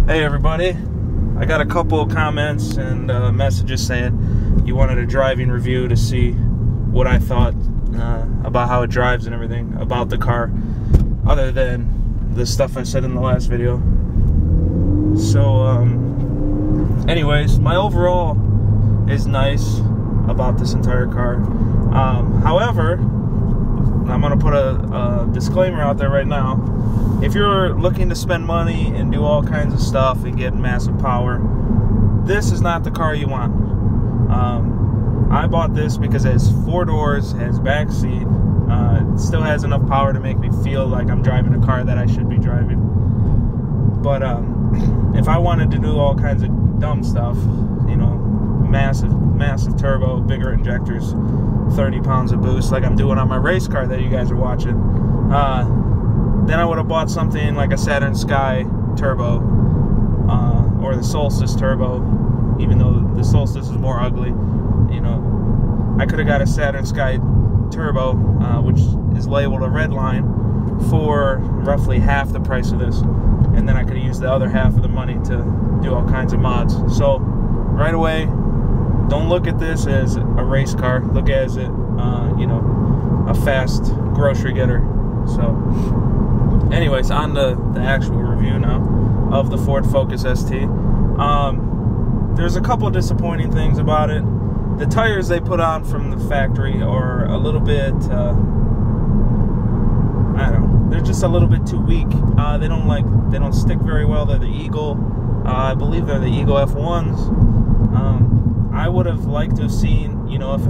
Hey everybody, I got a couple of comments and messages saying you wanted a driving review to see what I thought about how it drives and everything about the car, other than the stuff I said in the last video. So anyways, my overall is nice about this entire car. However, I'm gonna put a disclaimer out there right now. If you're looking to spend money and do all kinds of stuff and get massive power, this is not the car you want. I bought this because it has 4 doors, it has back seat, it still has enough power to make me feel like I'm driving a car that I should be driving. But if I wanted to do all kinds of dumb stuff, you know, massive turbo, bigger injectors, 30 pounds of boost like I'm doing on my race car that you guys are watching, then I would have bought something like a Saturn Sky Turbo or the Solstice Turbo, even though the Solstice is more ugly. You know, I could have got a Saturn Sky Turbo, which is labeled a red line, for roughly half the price of this, and then I could have used the other half of the money to do all kinds of mods. So right away, don't look at this as a race car. Look at it, you know, a fast grocery getter. So anyways, on to the actual review now of the Ford Focus ST. There's a couple disappointing things about it. The tires they put on from the factory are a little bit, I don't know, they're just a little bit too weak. They don't stick very well. They're the Eagle. I believe they're the Eagle F1s. I would have liked to have seen, you know, if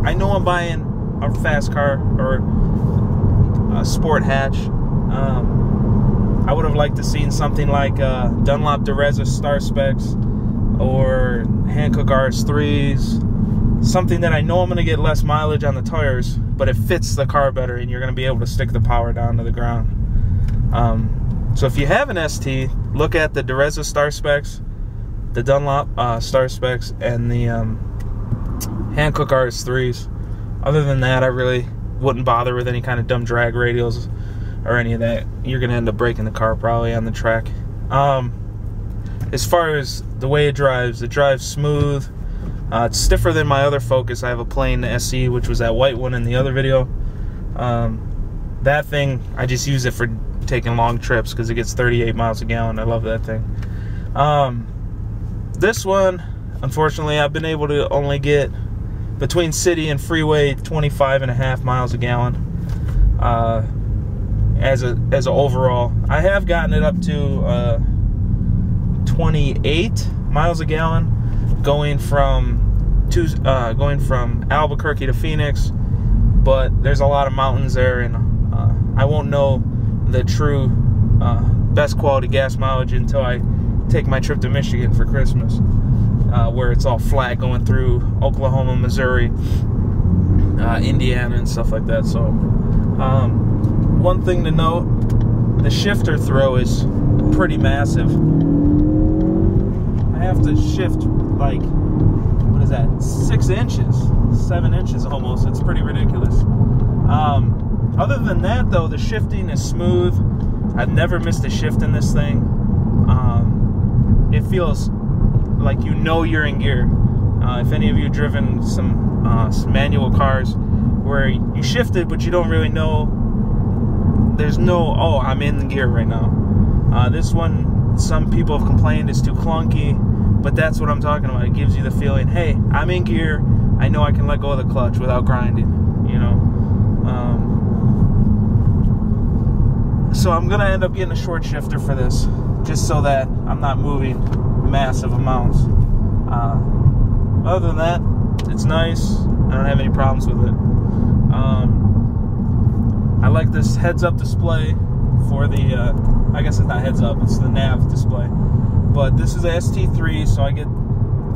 I know I'm buying a fast car or a sport hatch, I would have liked to seen something like Dunlop Dureza Star Specs or Hankook RS3s, something that I know I'm going to get less mileage on the tires, but it fits the car better and you're going to be able to stick the power down to the ground. So if you have an ST, look at the Dureza Star Specs, the Dunlop Star Specs, and the Hankook RS3s. Other than that, I really wouldn't bother with any kind of dumb drag radials or any of that. You're going to end up breaking the car probably on the track. As far as the way it drives smooth. It's stiffer than my other Focus. I have a plain SE, which was that white one in the other video. That thing, I just use it for taking long trips because it gets 38 miles a gallon. I love that thing. This one, unfortunately, I've been able to only get between city and freeway 25.5 miles a gallon as a overall. I have gotten it up to 28 miles a gallon going from Albuquerque to Phoenix, but there's a lot of mountains there, and I won't know the true best quality gas mileage until I take my trip to Michigan for Christmas, where it's all flat going through Oklahoma, Missouri, Indiana, and stuff like that. So one thing to note, the shifter throw is pretty massive. I have to shift like, what is that, 6 inches, 7 inches almost. It's pretty ridiculous. Other than that though, the shifting is smooth. I've never missed a shift in this thing. It feels like you know you're in gear. If any of you have driven some manual cars where you shifted but you don't really know, there's no, oh, I'm in gear right now. This one, some people have complained is too clunky, but that's what I'm talking about. It gives you the feeling, hey, I'm in gear, I know I can let go of the clutch without grinding, you know. So I'm gonna end up getting a short shifter for this, just so that I'm not moving massive amounts. Other than that, it's nice. I don't have any problems with it. I like this heads-up display for the, I guess it's not heads-up, it's the nav display. But this is a ST3, so I get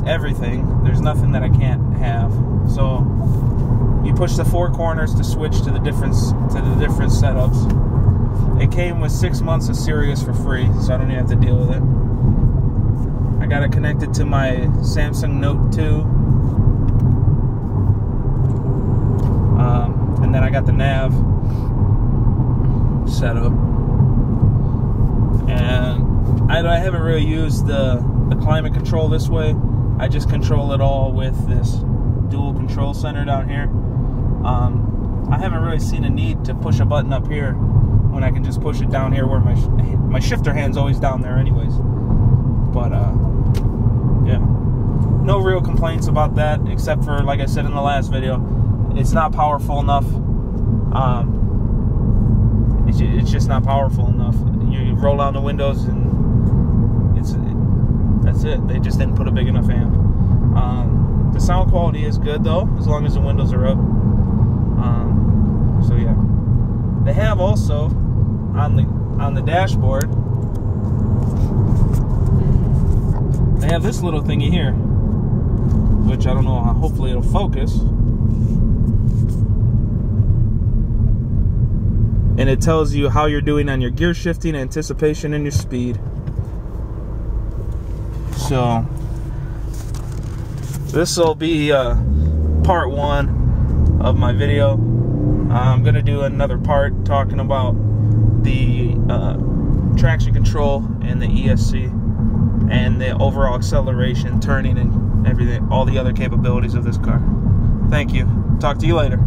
everything. There's nothing that I can't have. So you push the 4 corners to switch to the different setups. It came with 6 months of Sirius for free, so I don't even have to deal with it. I got it connected to my Samsung Note 2. And then I got the nav set up. And I I haven't really used the climate control this way. I just control it all with this dual control center down here. I haven't really seen a need to push a button up here when I can just push it down here where my shifter hand's always down there anyways. But yeah, no real complaints about that, except for, like I said in the last video, it's not powerful enough. It's just not powerful enough. You roll down the windows and that's it. They just didn't put a big enough amp. The sound quality is good though, as long as the windows are up. So yeah, they have also on the dashboard, they have this little thingy here, which I don't know how, hopefully it'll focus. And it tells you how you're doing on your gear shifting, anticipation, and your speed. So this will be part 1 of my video. I'm gonna do another part talking about the traction control and the ESC and the overall acceleration, turning, and everything, all the other capabilities of this car. Thank you. Talk to you later.